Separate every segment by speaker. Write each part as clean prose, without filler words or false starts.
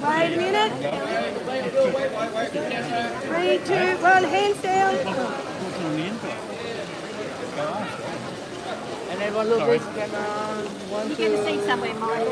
Speaker 1: Wait a minute. 3, 2, 1, hands down.
Speaker 2: And everyone look this can one,
Speaker 3: You get to see somewhere, Mike.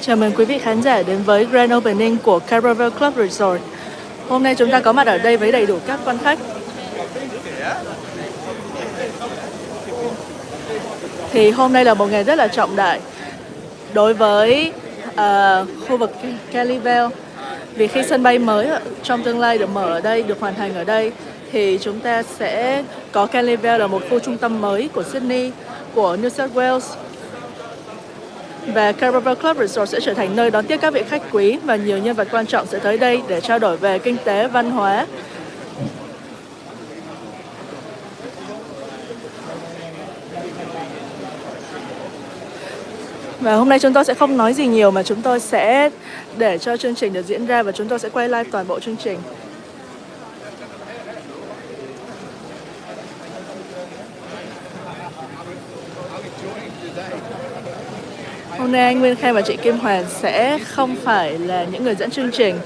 Speaker 4: Chào mừng quý vị khán giả đến với Grand Opening của Caravel Club Resort. Hôm nay chúng ta có mặt ở đây với đầy đủ các quan khách. Thì hôm nay là một ngày rất là trọng đại đối với khu vực Caravel. Vì khi sân bay mới trong tương lai được mở ở đây, được hoàn thành ở đây, thì chúng ta sẽ có Caravel là một khu trung tâm mới của Sydney, của New South Wales. Và Caravel Club Resort sẽ trở thành nơi đón tiếp các vị khách quý và nhiều nhân vật quan trọng sẽ tới đây để trao đổi về kinh tế, văn hóa. Và hôm nay chúng tôi sẽ không nói gì nhiều mà chúng tôi sẽ để cho chương trình được diễn ra và chúng tôi sẽ quay live toàn bộ chương trình. Hôm nay anh Nguyên Khang và chị Kim Hoàng sẽ không phải là những người dẫn chương trình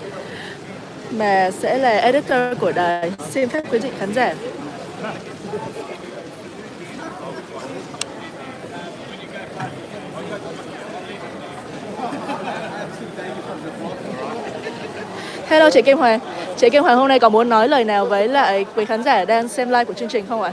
Speaker 4: mà sẽ là editor của đài. Xin phép quý vị khán giả. Hello chị Kim Hoàng. Chị Kim Hoàng hôm nay có muốn nói lời nào với lại quý khán giả đang xem live của chương trình không ạ?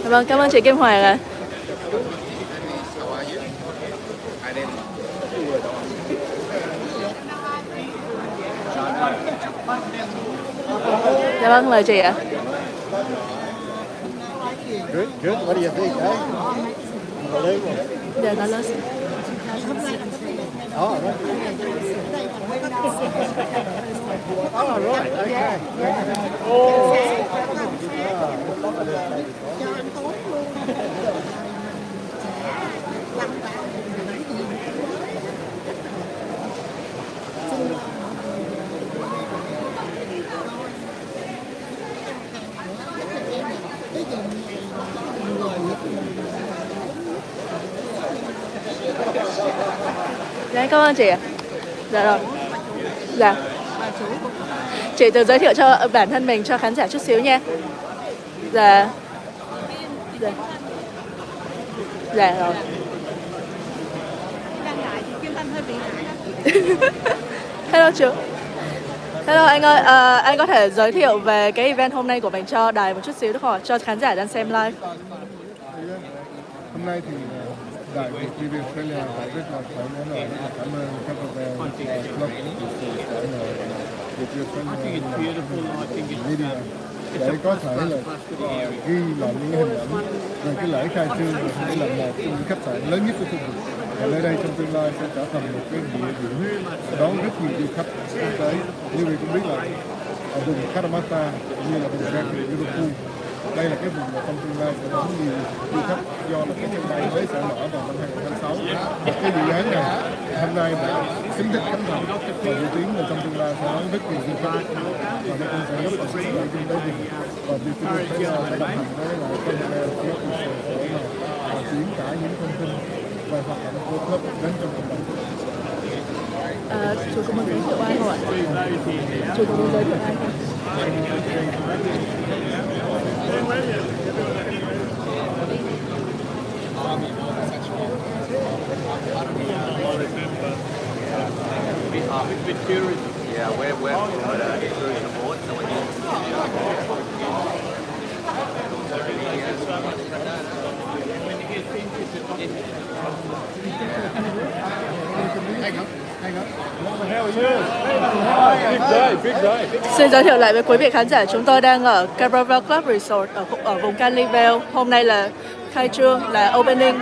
Speaker 4: Vâng, cảm ơn chị Kim Hoàng ạ. Dạ vâng, mời chị ạ.
Speaker 2: Good. What do you think, eh?
Speaker 4: Dạ, nó lớn.
Speaker 2: Oh, right. Oh, right. Okay.
Speaker 4: Dạ, cảm ơn chị ạ. Dạ rồi. Dạ. Chị tự giới thiệu cho bản thân mình cho khán giả chút xíu nha. Dạ. Dạ. Dạ rồi. Hello chú. Hello anh ơi, anh có thể giới thiệu về cái event hôm nay của mình cho đài một chút xíu được không ạ? Cho khán giả đang xem live.
Speaker 5: Hôm nay thì đài Viet TV Australia rất là thoải mái rồi, rất là cảm ơn các bạn club của Viet TV Australia media để có thể là ghi lại những hình ảnh về cái lễ khai trương và là một trong những khách sạn lớn nhất của khu vực. Và nơi đây trong tương lai sẽ trở thành một cái địa điểm đón rất nhiều du khách quốc tế. Như quý vị cũng biết là ở vùng Karamata như là vùng Grand Liverpool, đây là cái vùng mà trong tương lai sẽ đón nhiều du khách do là cái sân bay mới sẽ mở vào năm 2026. Và cái dự án này hôm nay đã chính thức khánh thành và dự kiến là trong tương lai sẽ đón rất nhiều du khách và nó cũng sẽ góp phần phát triển kinh tế vùng. Và Viet TV Australia sẽ đồng hành với lại kênh để chuyển tải những thông tin về hoạt động của club đến trong cộng đồng.
Speaker 4: Chú có muốn giới thiệu ai không ạ? Chú có muốn giới thiệu ai không?
Speaker 6: With tourism. Yeah, we're from the tourism board, so we
Speaker 4: Xin giới thiệu lại với quý vị khán giả, chúng tôi đang ở CAA Club Resort ở vùng Carnival. Hôm nay là khai trương, là opening.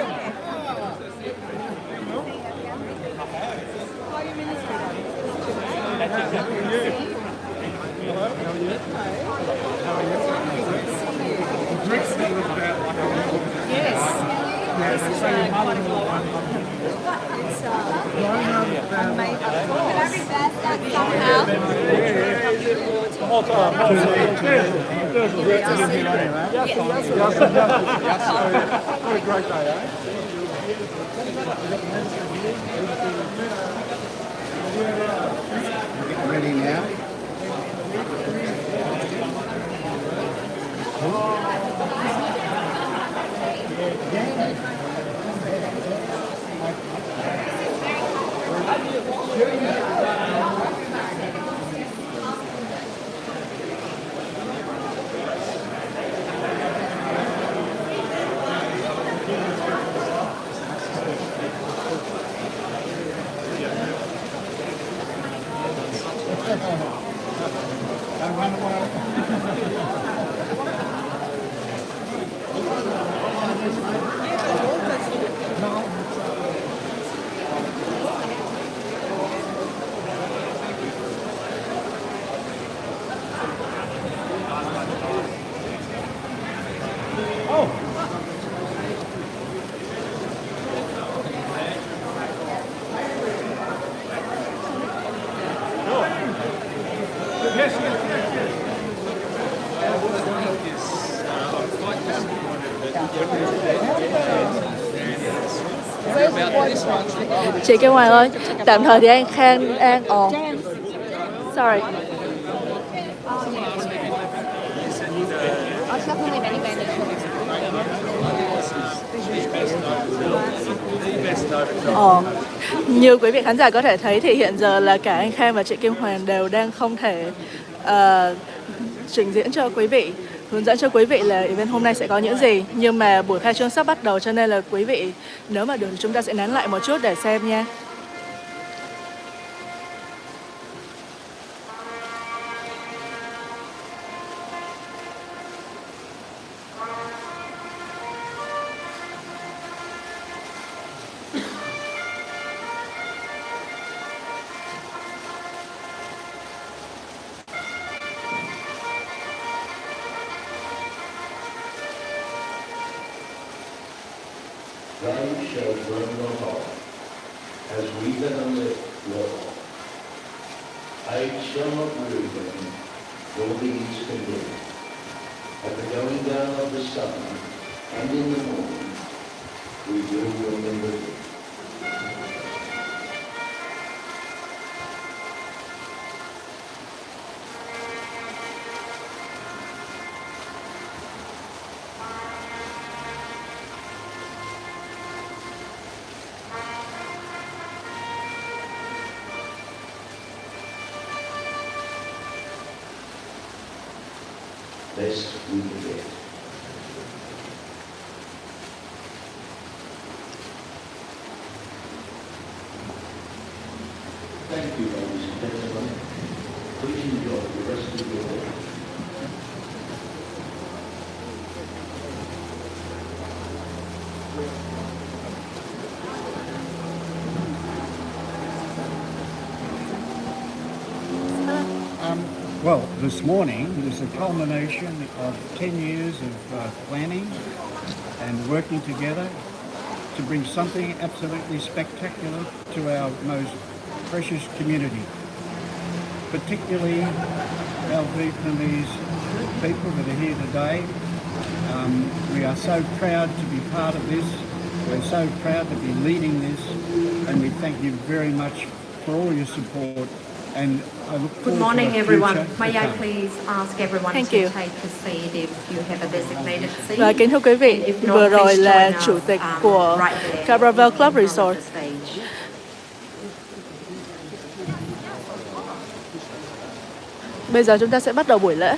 Speaker 2: Ready now?
Speaker 4: Chị Kim Hoàng ơi, tạm thời thì anh Khang đang sorry. Như quý vị khán giả có thể thấy thì hiện giờ là cả anh Khang và chị Kim Hoàng đều đang không thể trình diễn cho quý vị, hướng dẫn cho quý vị là event hôm nay sẽ có những gì. Nhưng mà buổi khai trương sắp bắt đầu, cho nên là quý vị nếu mà được chúng ta sẽ nán lại một chút để xem nha.
Speaker 7: They shall burn no more, as we that are lived will. Age shall not weary them, nor the east can do. At the going down of the sun, and in the morning, we will remember thee. Lest we forget. Thank you, ladies and gentlemen. Please enjoy the rest of your day.
Speaker 5: Well, this morning is a culmination of 10 years of planning and working together to bring something absolutely spectacular to our most precious community, particularly our Vietnamese people that are here today. We are so proud to be part of this. We're so proud to be leading this, and we thank you very much for all your support. And I look forward. Good morning, everyone. May I please ask everyone
Speaker 4: Thank
Speaker 5: to
Speaker 4: you.
Speaker 5: take a seat if you have a designated seat.
Speaker 4: Và kính thưa quý vị, vừa rồi là chủ tịch của CAA Club Resort. Bây giờ chúng ta sẽ bắt đầu buổi lễ.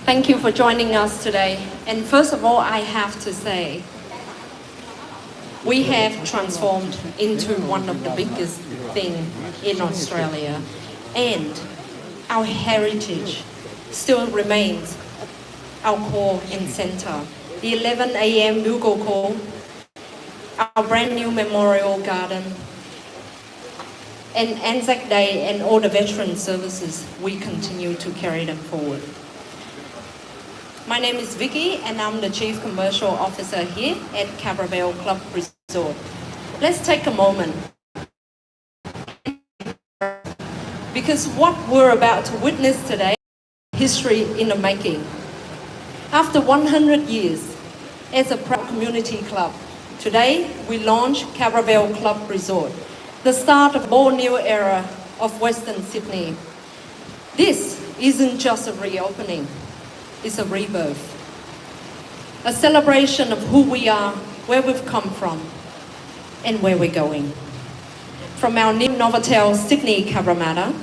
Speaker 3: Thank you for joining us today. And first of all, I have to say, we have transformed into one of the biggest things in Australia. And our heritage still remains our core and center. The 11 AM bugle call, our brand new memorial garden, and Anzac Day and all the veteran services, we continue to carry them forward. My name is Vicky and I'm the Chief Commercial Officer here at CAPH亜 Club Resort. Let's take a moment, because what we're about to witness today is history in the making. After 100 years as a proud community club, today we launch CAPH亜 Club Resort, the start of a whole new era of Western Sydney. This isn't just a reopening, it's a rebirth. A celebration of who we are, where we've come from, and where we're going. From our new Novotel Sydney Cabramatta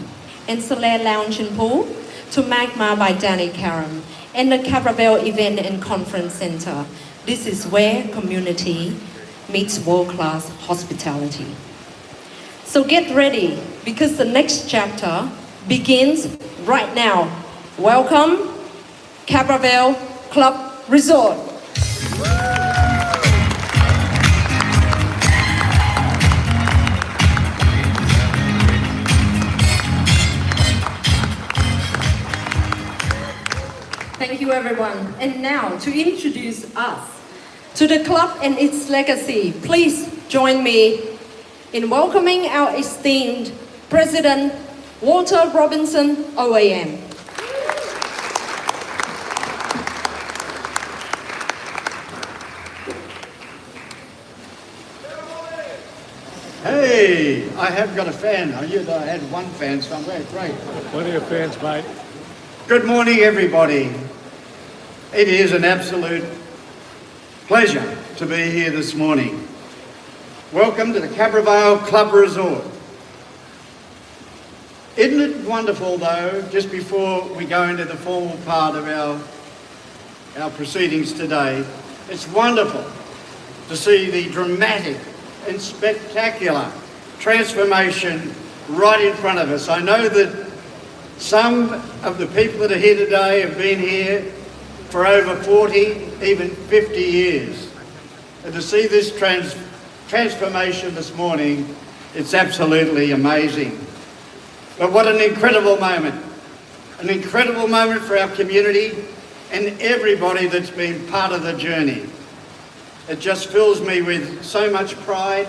Speaker 3: and Soleil Lounge and Pool to Magma by Danny Karam and the CAPH亜 Event and Conference Centre, this is where community meets world-class hospitality. So get ready, because the next chapter begins right now. Welcome, CAPH亜 Club Resort. Thank you, everyone. And now, to introduce us to the club and its legacy, please join me in welcoming our esteemed President, Walter Robinson, OAM.
Speaker 2: Hey, I have got a fan. I knew that I had one fan somewhere. Great.
Speaker 5: Plenty of fans, mate.
Speaker 2: Good morning, everybody. It is an absolute pleasure to be here this morning. Welcome to the CAPH亜 Club Resort. Isn't it wonderful, though, just before we go into the formal part of our proceedings today, it's wonderful to see the dramatic and spectacular transformation right in front of us. I know that some of the people that are here today have been here for over 40, even 50 years. And to see this transformation this morning, it's absolutely amazing. But what an incredible moment. An incredible moment for our community and everybody that's been part of the journey. It just fills me with so much pride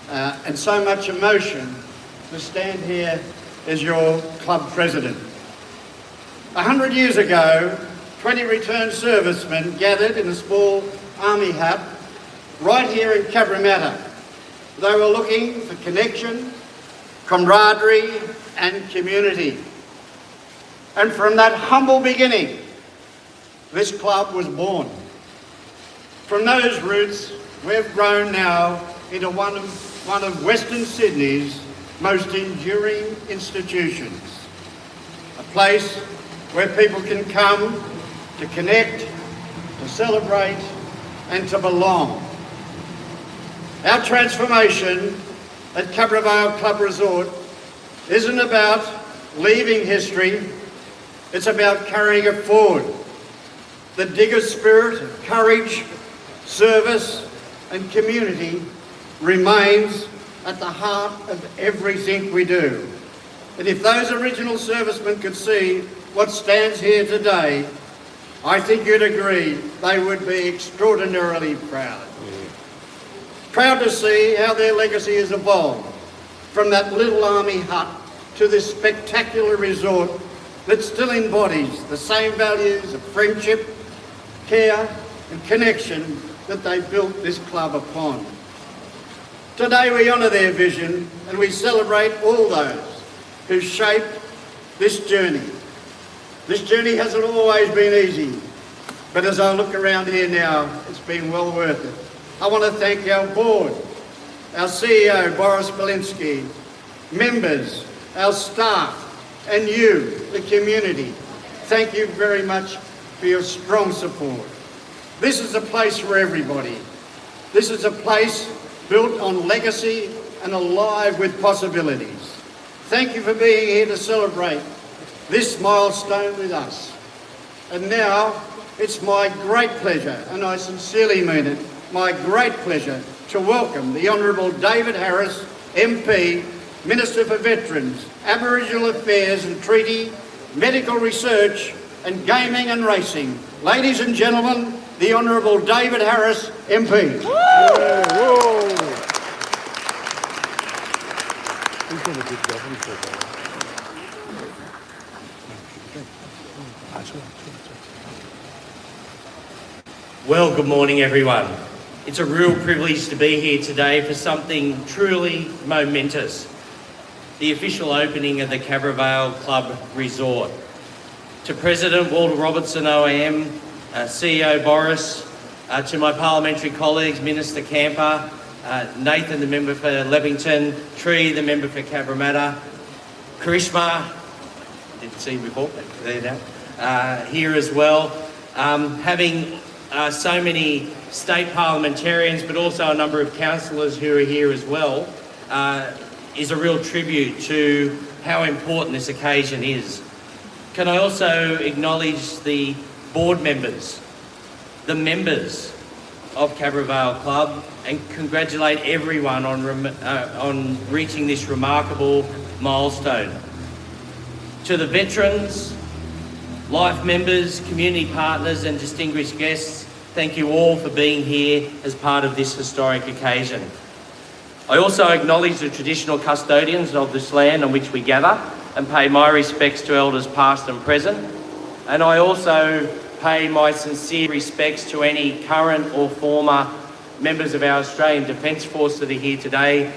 Speaker 2: and so much emotion to stand here as your club president. 100 years ago, 20 returned servicemen gathered in a small army hut right here in Cabramatta. They were looking for connection, camaraderie and community. And from that humble beginning, this club was born. From those roots, we've grown now into one of Western Sydney's most enduring institutions. A place where people can come to connect, to celebrate and to belong. Our transformation at CAPH亜 Club Resort isn't about leaving history, it's about carrying it forward. The digger spirit of courage, service and community remains at the heart of everything we do. And if those original servicemen could see what stands here today, I think you'd agree they would be extraordinarily proud. Proud to see how their legacy has evolved from that little army hut to this spectacular resort that still embodies the same values of friendship, care and connection that they built this club upon. Today we honour their vision and we celebrate all those who shaped this journey. This journey hasn't always been easy. But as I look around here now, it's been well worth it. I want to thank our board, our CEO, Boris Belinsky, members, our staff, and you, the community. Thank you very much for your strong support. This is a place for everybody. This is a place built on legacy and alive with possibilities. Thank you for being here to celebrate this milestone with us. And now, it's my great pleasure, and I sincerely mean it, my great pleasure to welcome the Honourable David Harris, MP, Minister for Veterans, Aboriginal Affairs and Treaty, Medical Research and Gaming and Racing. Ladies and gentlemen, the Honourable David Harris, MP.
Speaker 8: Well, good morning everyone. It's a real privilege to be here today for something truly momentous. The official opening of the Cabra Vale Club Resort. To President Walter Robertson OAM, CEO Boris, to my parliamentary colleagues, Minister Camper, Nathan, the member for Levington, Tree, the member for Cabramatta, Karishma, didn't see you before, but there now, here as well. Having so many state parliamentarians, but also a number of councillors who are here as well, is a real tribute to how important this occasion is. Can I also acknowledge the board members, the members of Cabra Vale Club, and congratulate everyone on reaching this remarkable milestone. To the veterans, life members, community partners and distinguished guests, thank you all for being here as part of this historic occasion. I also acknowledge the traditional custodians of this land on which we gather and pay my respects to elders past and present. And I also pay my sincere respects to any current or former members of our Australian Defence Force that are here today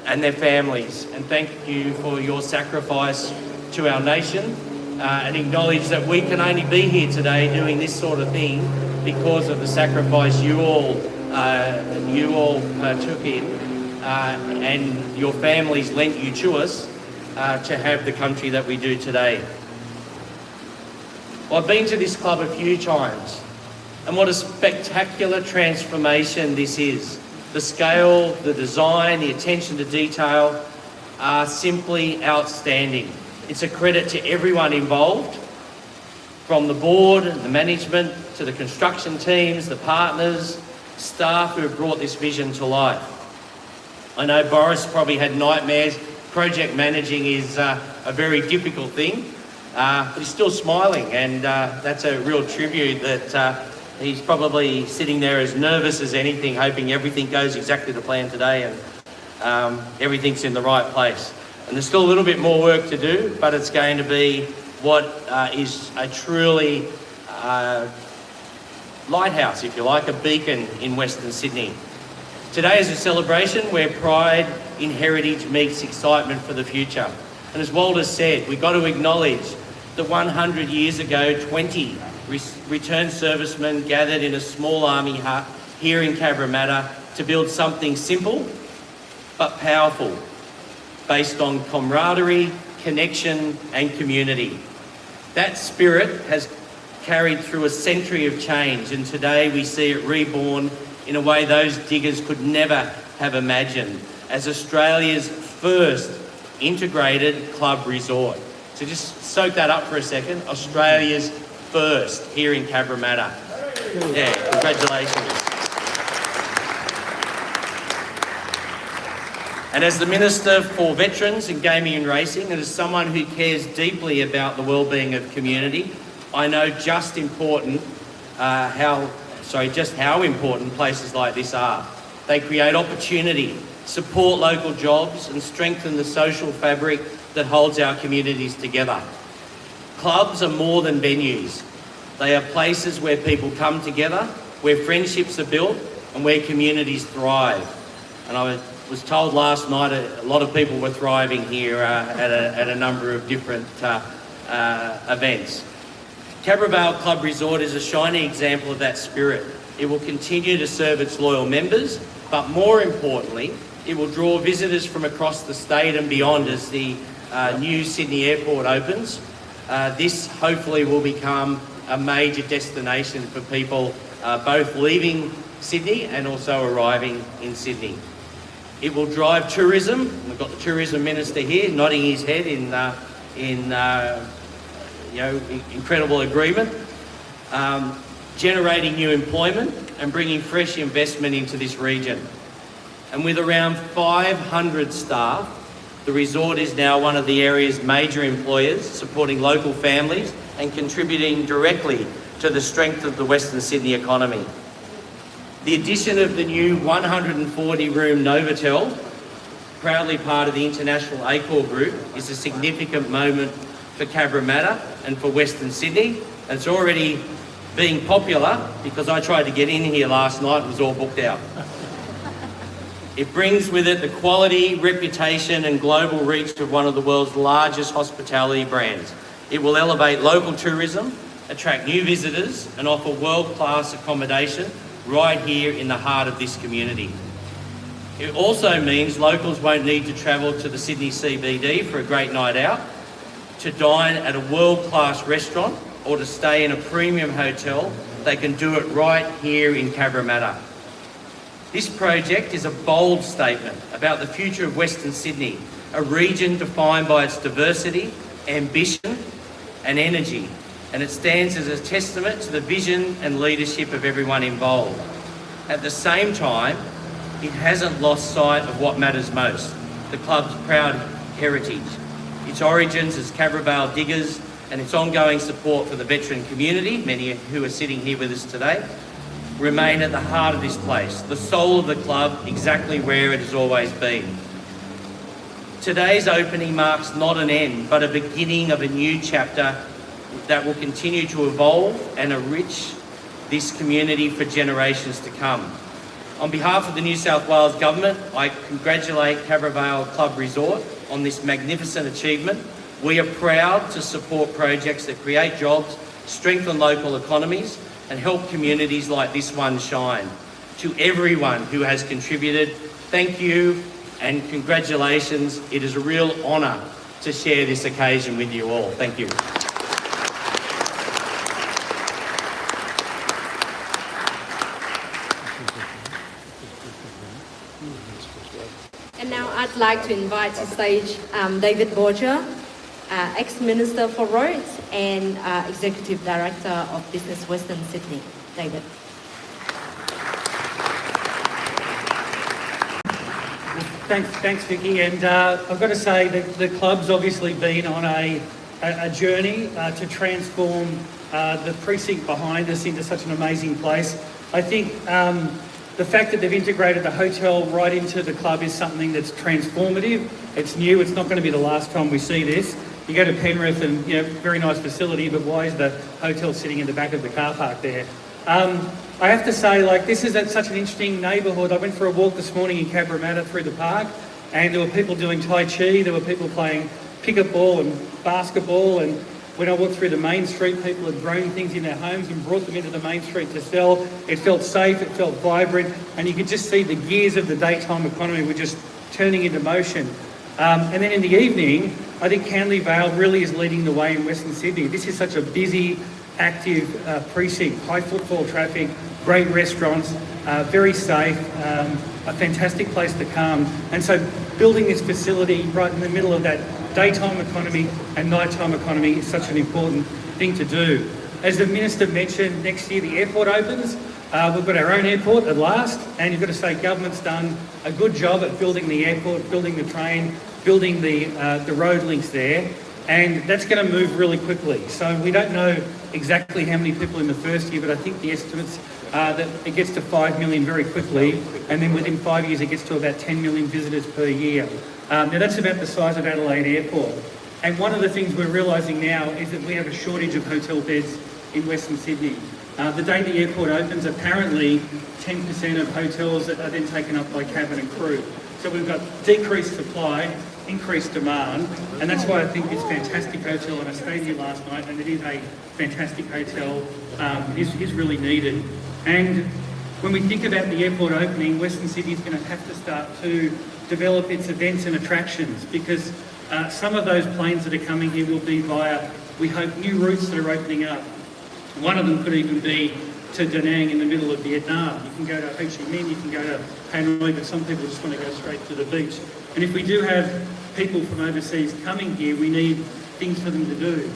Speaker 8: and their families. And thank you for your sacrifice to our nation, and acknowledge that we can only be here today doing this sort of thing because of the sacrifice you all took in, and your families lent you to us to have the country that we do today. Well, I've been to this club a few times, and what a spectacular transformation this is. The scale, the design, the attention to detail are simply outstanding. It's a credit to everyone involved, from the board, the management, to the construction teams, the partners, staff who have brought this vision to life. I know Boris probably had nightmares. Project managing is a very difficult thing, but he's still smiling, and that's a real tribute that he's probably sitting there as nervous as anything, hoping everything goes exactly to plan today and everything's in the right place. And there's still a little bit more work to do, but it's going to be what is a truly lighthouse, if you like, a beacon in Western Sydney. Today is a celebration where pride in heritage meets excitement for the future. And as Walter said, we've got to acknowledge that 100 years ago, 20 returned servicemen gathered in a small army hut here in Cabramatta to build something simple but powerful, based on camaraderie, connection and community. That spirit has carried through a century of change, and today we see it reborn in a way those diggers could never have imagined, as Australia's first integrated club resort. So just soak that up for a second. Australia's first here in Cabramatta. Yeah, congratulations. And as the Minister for Veterans and Gaming and Racing, and as someone who cares deeply about the well-being of community, I know just how important places like this are. They create opportunity, support local jobs, and strengthen the social fabric that holds our communities together. Clubs are more than venues. They are places where people come together, where friendships are built, and where communities thrive. And I was told last night a lot of people were thriving here at a number of different events. Cabra Vale Club Resort is a shining example of that spirit. It will continue to serve its loyal members, but more importantly, it will draw visitors from across the state and beyond as the new Sydney Airport opens. This hopefully will become a major destination for people both leaving Sydney and also arriving in Sydney. It will drive tourism. We've got the tourism minister here nodding his head in incredible agreement, generating new employment and bringing fresh investment into this region. And with around 500 staff, the resort is now one of the area's major employers, supporting local families and contributing directly to the strength of the Western Sydney economy. The addition of the new 140-room Novotel, proudly part of the International Accor Group, is a significant moment for Cabramatta and for Western Sydney. And it's already being popular because I tried to get in here last night, it was all booked out. It brings with it the quality, reputation and global reach of one of the world's largest hospitality brands. It will elevate local tourism, attract new visitors and offer world-class accommodation right here in the heart of this community. It also means locals won't need to travel to the Sydney CBD for a great night out, to dine at a world-class restaurant or to stay in a premium hotel. They can do it right here in Cabramatta. This project is a bold statement about the future of Western Sydney, a region defined by its diversity, ambition and energy, and it stands as a testament to the vision and leadership of everyone involved. At the same time, it hasn't lost sight of what matters most, the club's proud heritage, its origins as Cabra Vale diggers and its ongoing support for the veteran community, many who are sitting here with us today, remain at the heart of this place, the soul of the club, exactly where it has always been. Today's opening marks not an end, but a beginning of a new chapter that will continue to evolve and enrich this community for generations to come. On behalf of the New South Wales Government, I congratulate Cabra Vale Club Resort on this magnificent achievement. We are proud to support projects that create jobs, strengthen local economies, and help communities like this one shine. To everyone who has contributed, thank you and congratulations. It is a real honour to share this occasion with you all. Thank you.
Speaker 3: And now I'd like to invite to stage David Borger, ex-Minister for Roads and Executive Director of Business Western Sydney. David.
Speaker 9: Thanks, Vicky. And I've got to say that the club's obviously been on a journey to transform the precinct behind us into such an amazing place. I think the fact that they've integrated the hotel right into the club is something that's transformative. It's new. It's not going to be the last time we see this. You go to Penrith and, very nice facility, but why is the hotel sitting in the back of the car park there? I have to say, this is such an interesting neighbourhood. I went for a walk this morning in Cabramatta through the park, and there were people doing Tai Chi, there were people playing pickup ball and basketball, and when I walked through the main street, people had grown things in their homes and brought them into the main street to sell. It felt safe, it felt vibrant, and you could just see the gears of the daytime economy were just turning into motion. And then in the evening, I think Canley Vale really is leading the way in Western Sydney. This is such a busy, active precinct, high footfall traffic, great restaurants, very safe, a fantastic place to come. And so building this facility right in the middle of that daytime economy and nighttime economy is such an important thing to do. As the Minister mentioned, next year the airport opens. We've got our own airport at last, and you've got to say government's done a good job at building the airport, building the train, building the road links there, and that's going to move really quickly. So we don't know exactly how many people in the first year, but I think the estimates are that it gets to 5 million very quickly, and then within 5 years it gets to about 10 million visitors per year. Now that's about the size of Adelaide Airport. And one of the things we're realising now is that we have a shortage of hotel beds in Western Sydney. The day the airport opens, apparently 10% of hotels are then taken up by cabin and crew. So we've got decreased supply, increased demand, and that's why I think this fantastic hotel, and I stayed here last night, and it is a fantastic hotel, is really needed. And when we think about the airport opening, Western Sydney is going to have to start to develop its events and attractions, because some of those planes that are coming here will be via, we hope, new routes that are opening up. One of them could even be to Da Nang in the middle of Vietnam. You can go to Ho Chi Minh, you can go to Hanoi, but some people just want to go straight to the beach. And if we do have people from overseas coming here, we need things for them to do.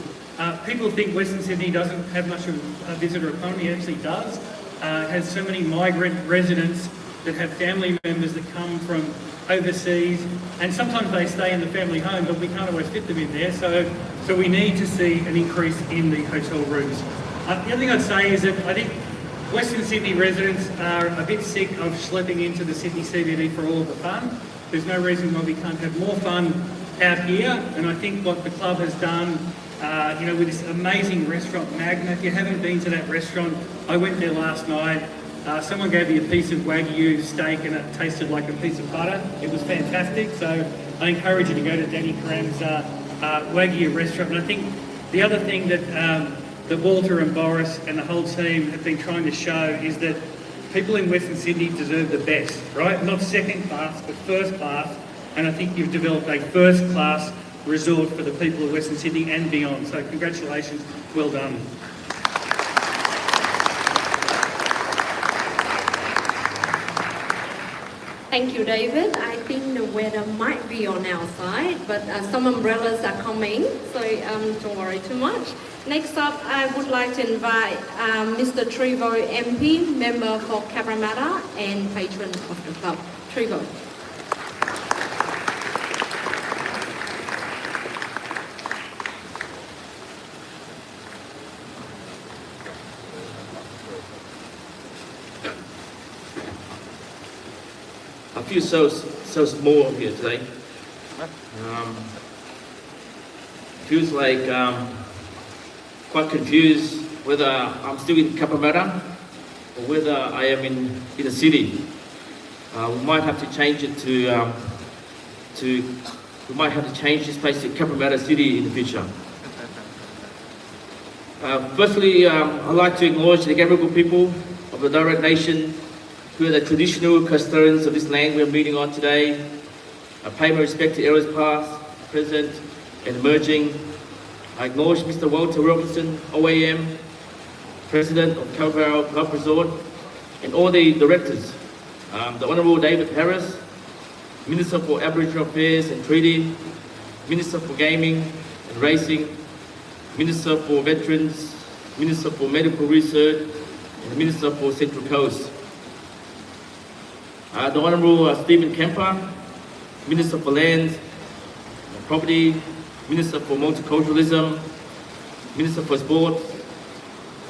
Speaker 9: People think Western Sydney doesn't have much of a visitor economy. It actually does. It has so many migrant residents that have family members that come from overseas, and sometimes they stay in the family home, but we can't always fit them in there. So we need to see an increase in the hotel rooms. The other thing I'd say is that I think Western Sydney residents are a bit sick of schlepping into the Sydney CBD for all of the fun. There's no reason why we can't have more fun out here, and I think what the club has done, with this amazing restaurant, Magna. If you haven't been to that restaurant, I went there last night. Someone gave me a piece of Wagyu steak and it tasted like a piece of butter. It was fantastic, so I encourage you to go to Danny Cram's Wagyu restaurant. And I think the other thing that Walter and Boris and the whole team have been trying to show is that people in Western Sydney deserve the best, right? Not second class, but first class. And I think you've developed a first class resort for the people of Western Sydney and beyond. So congratulations, well done.
Speaker 3: Thank you, David. I think the weather might be on our side, but some umbrellas are coming, so don't worry too much. Next up, I would like to invite Mr. Trevo MP, member for Cabramatta and patron of the club. Trevo.
Speaker 10: I feel so small here today. Feels like quite confused whether I'm still in Cabramatta or whether I am in the city. We might have to change it we might have to change this place to Cabramatta City in the future. Firstly, I'd like to acknowledge the Gadigal people of the Darug Nation, who are the traditional custodians of this land we're meeting on today. I pay my respect to elders past, present, and emerging. I acknowledge Mr. Walter Robinson, OAM, President of Calvary Club Resort, and all the directors. The Honourable David Harris, Minister for Aboriginal Affairs and Treaty, Minister for Gaming and Racing, Minister for Veterans, Minister for Medical Research, and Minister for Central Coast. The Honourable Stephen Kemper, Minister for Lands and Property, Minister for Multiculturalism, Minister for Sport,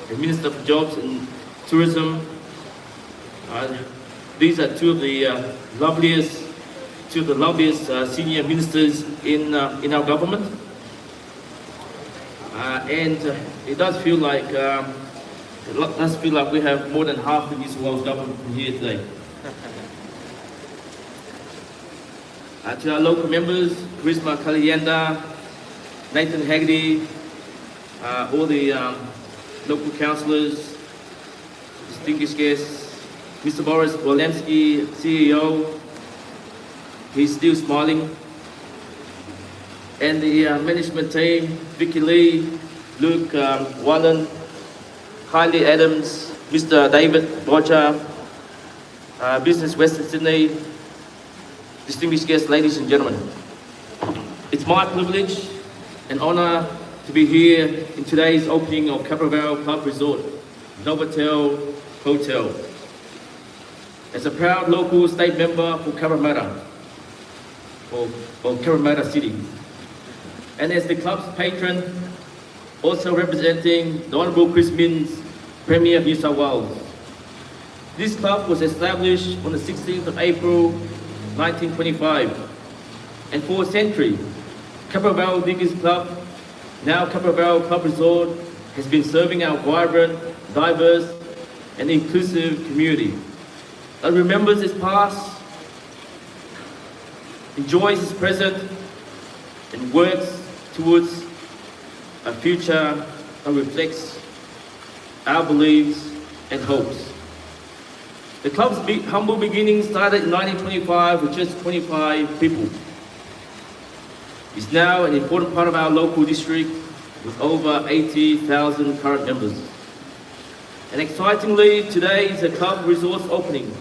Speaker 10: and Minister for Jobs and Tourism. These are two of the loveliest senior ministers in our government, and it does feel like we have more than half the New South Wales government here today. To our local members, Charisma Kalyanda, Nathan Haggerty, all the local councillors, distinguished guests, Mr. Boris Wolemski, CEO, he's still smiling, and the management team, Vicky Lee, Luke Wallen, Kylie Adams, Mr. David Roger, Business Western Sydney, distinguished guests, ladies and gentlemen. It's my privilege and honour to be here in today's opening of Cabramatta Club Resort, Novotel Hotel. As a proud local state member for Cabramatta, or Cabramatta City, and as the club's patron, also representing the Honourable Chris Minns, Premier of New South Wales. This club was established on the 16th of April 1925, and for a century, Cabramatta's biggest club, now Cabramatta Club Resort, has been serving our vibrant, diverse, and inclusive community that remembers its past, enjoys its present, and works towards a future that reflects our beliefs and hopes. The club's humble beginnings started in 1925 with just 25 people. It's now an important part of our local district with over 80,000 current members. And excitingly, today is the club resort's opening.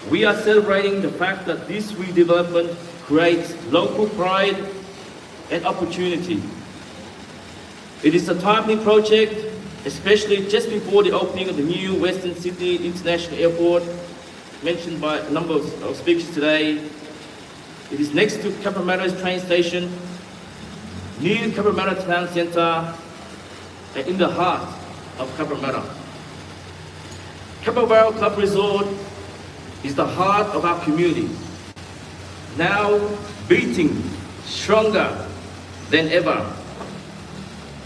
Speaker 10: We are celebrating the fact that this redevelopment creates local pride and opportunity. It is a timely project, especially just before the opening of the new Western Sydney International Airport, mentioned by a number of speakers today. It is next to Cabramatta's train station, near Cabramatta Town Centre, and in the heart of Cabramatta. Cabramatta Club Resort is the heart of our community, now beating stronger than ever.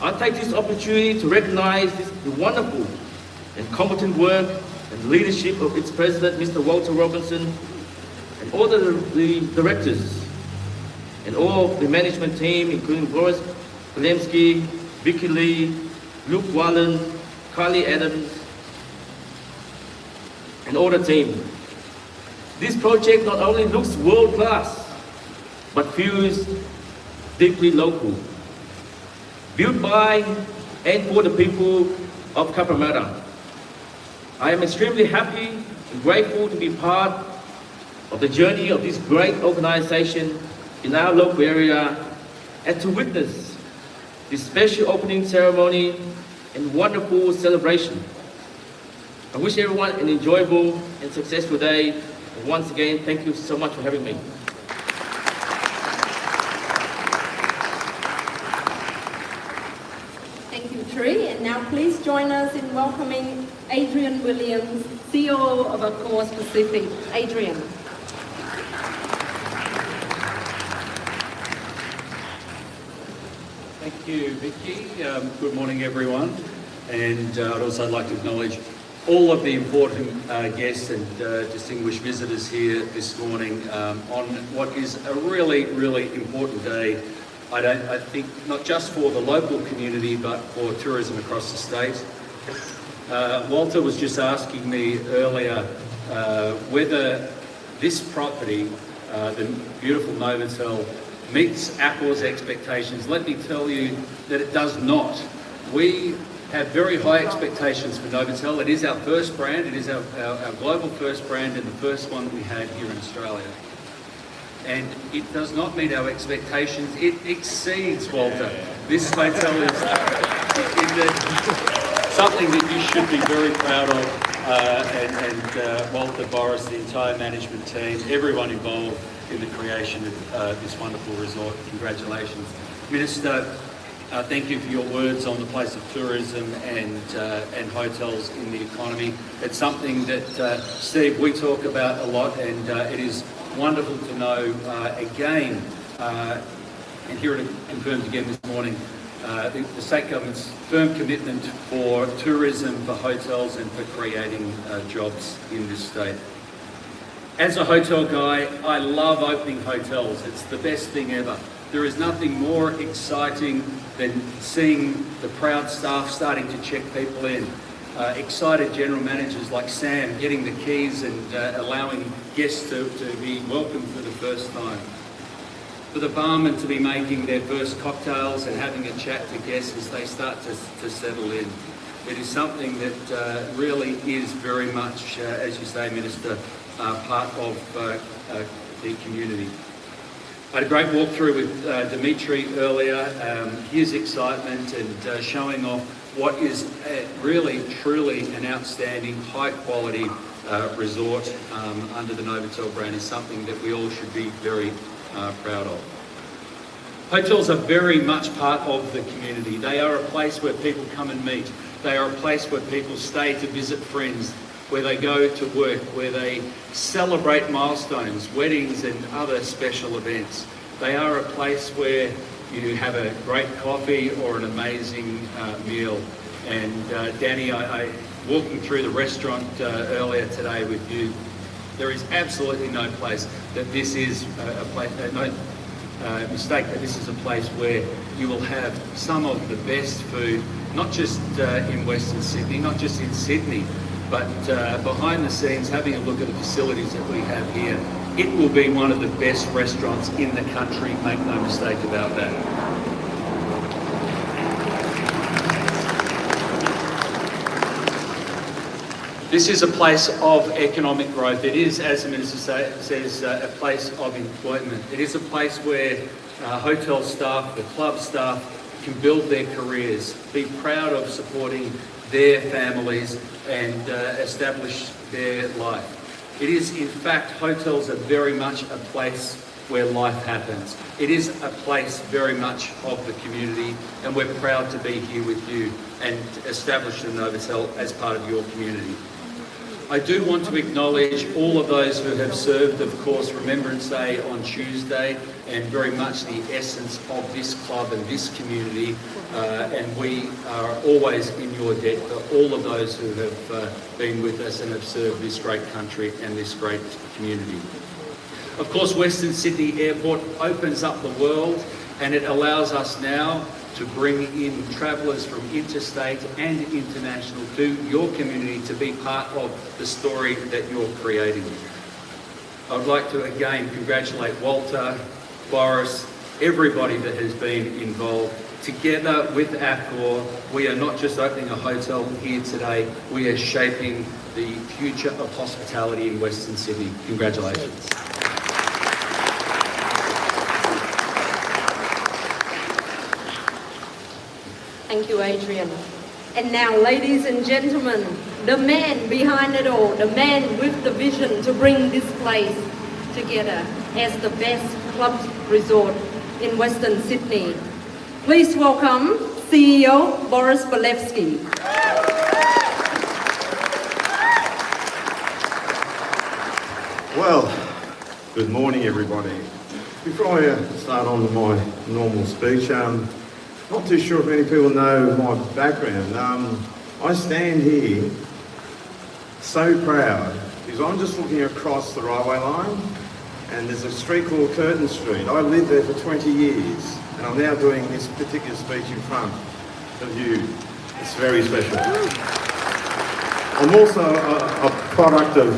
Speaker 10: I take this opportunity to recognise the wonderful and competent work and leadership of its president, Mr. Walter Robinson, and all the directors and all of the management team, including Boris Polemski, Vicky Lee, Luke Wallen, Kylie Adams, and all the team. This project not only looks world-class, but feels deeply local. Built by and for the people of Cabramatta. I am extremely happy and grateful to be part of the journey of this great organisation in our local area and to witness this special opening ceremony and wonderful celebration. I wish everyone an enjoyable and successful day. And once again, thank you so much for having me.
Speaker 3: Thank you, Tree. And now please join us in welcoming Adrian Williams, CEO of Accor Pacific. Adrian.
Speaker 11: Thank you, Vicky. Good morning, everyone. And I'd also like to acknowledge all of the important guests and distinguished visitors here this morning on what is a really, really important day. I think not just for the local community, but for tourism across the state. Walter was just asking me earlier whether this property, the beautiful Novotel, meets Accor's expectations. Let me tell you that it does not. We have very high expectations for Novotel. It is our first brand. It is our global first brand and the first one we had here in Australia. And it does not meet our expectations. It exceeds, Walter. This hotel is something that you should be very proud of. Walter, Boris, the entire management team, everyone involved in the creation of this wonderful resort. Congratulations. Minister, thank you for your words on the place of tourism and hotels in the economy. It's something that, Steve, we talk about a lot, and it is wonderful to know again, and hear it confirmed again this morning, the state government's firm commitment for tourism, for hotels and for creating jobs in this state. As a hotel guy, I love opening hotels. It's the best thing ever. There is nothing more exciting than seeing the proud staff starting to check people in. Excited general managers like Sam getting the keys and allowing guests to be welcomed for the first time. For the barman to be making their first cocktails and having a chat to guests as they start to settle in. It is something that really is very much, as you say, Minister, part of the community. I had a great walkthrough with Dimitri earlier, his excitement and showing off what is really, truly an outstanding, high-quality resort under the Novotel brand is something that we all should be very proud of. Hotels are very much part of the community. They are a place where people come and meet. They are a place where people stay to visit friends, where they go to work, where they celebrate milestones, weddings and other special events. They are a place where you have a great coffee or an amazing meal. And Danny, I walking through the restaurant earlier today with you, there is absolutely no place that this is a place, no mistake that this is a place where you will have some of the best food, not just in Western Sydney, not just in Sydney, but behind the scenes, having a look at the facilities that we have here. It will be one of the best restaurants in the country, make no mistake about that. This is a place of economic growth. It is, as the Minister says, a place of employment. It is a place where hotel staff, the club staff, can build their careers, be proud of supporting their families and establish their life. It is, in fact, hotels are very much a place where life happens. It is a place very much of the community, and we're proud to be here with you and establish the Novotel as part of your community. I do want to acknowledge all of those who have served, of course, Remembrance Day on Tuesday, and very much the essence of this club and this community, and we are always in your debt for all of those who have been with us and have served this great country and this great community. Of course, Western Sydney Airport opens up the world, and it allows us now to bring in travellers from interstate and international to your community to be part of the story that you're creating. I would like to again congratulate Walter, Boris, everybody that has been involved. Together with Accor, we are not just opening a hotel here today, we are shaping the future of hospitality in Western Sydney. Congratulations.
Speaker 3: Thank you, Adrian. And now, ladies and gentlemen, the man behind it all, the man with the vision to bring this place together as the best club resort in Western Sydney. Please welcome CEO Boris Balevsky.
Speaker 12: Well, good morning, everybody. Before I start on my normal speech, not too sure if many people know my background. I stand here so proud because I'm just looking across the railway line and there's a street called Curtin Street. I lived there for 20 years and I'm now doing this particular speech in front of you. It's very special. I'm also a product of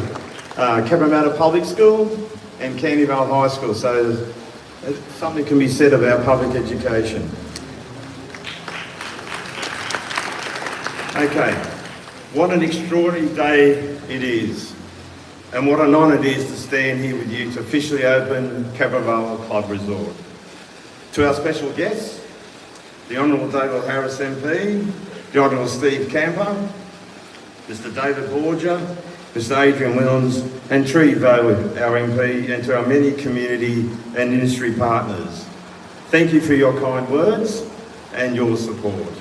Speaker 12: Cabramatta Public School and Candy Vale High School, so something can be said about public education. Okay, what an extraordinary day it is, and what an honour it is to stand here with you to officially open Cabramatta Vale Club Resort. To our special guests, the Honourable David Harris MP, the Honourable Steve Camper, Mr David Borger, Mr Adrian Williams and Trevo, our MP, and to our many community and industry partners. Thank you for your kind words and your support.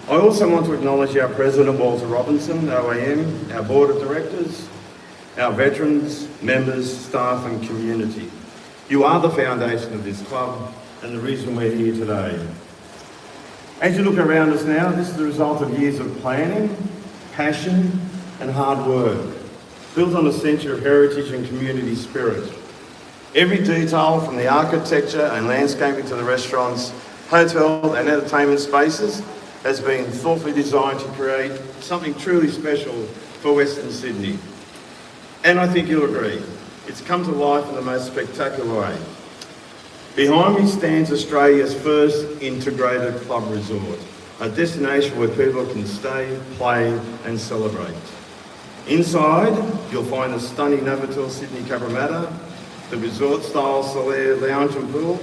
Speaker 12: I also want to acknowledge our President Walter Robinson, OAM, our Board of Directors, our veterans, members, staff and community. You are the foundation of this club and the reason we're here today. As you look around us now, this is the result of years of planning, passion and hard work, built on a century of heritage and community spirit. Every detail from the architecture and landscaping to the restaurants, hotel and entertainment spaces has been thoughtfully designed to create something truly special for Western Sydney. And I think you'll agree, it's come to life in the most spectacular way. Behind me stands Australia's first integrated club resort, a destination where people can stay, play and celebrate. Inside, you'll find the stunning Novotel Sydney Cabramatta, the resort-style Solaire lounge and pool,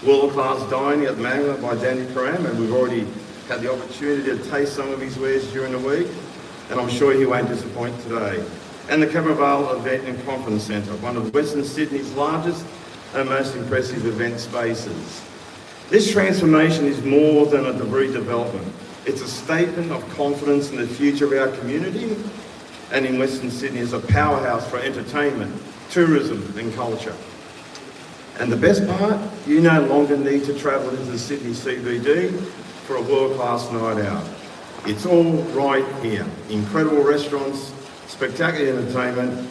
Speaker 12: world-class dining at Mangla by Danny Karam, and we've already had the opportunity to taste some of his wares during the week, and I'm sure he won't disappoint today. And the Cabramatta Event and Conference Centre, one of Western Sydney's largest and most impressive event spaces. This transformation is more than a redevelopment. It's a statement of confidence in the future of our community and in Western Sydney as a powerhouse for entertainment, tourism and culture. And the best part, you no longer need to travel into the Sydney CBD for a world-class night out. It's all right here. Incredible restaurants, spectacular entertainment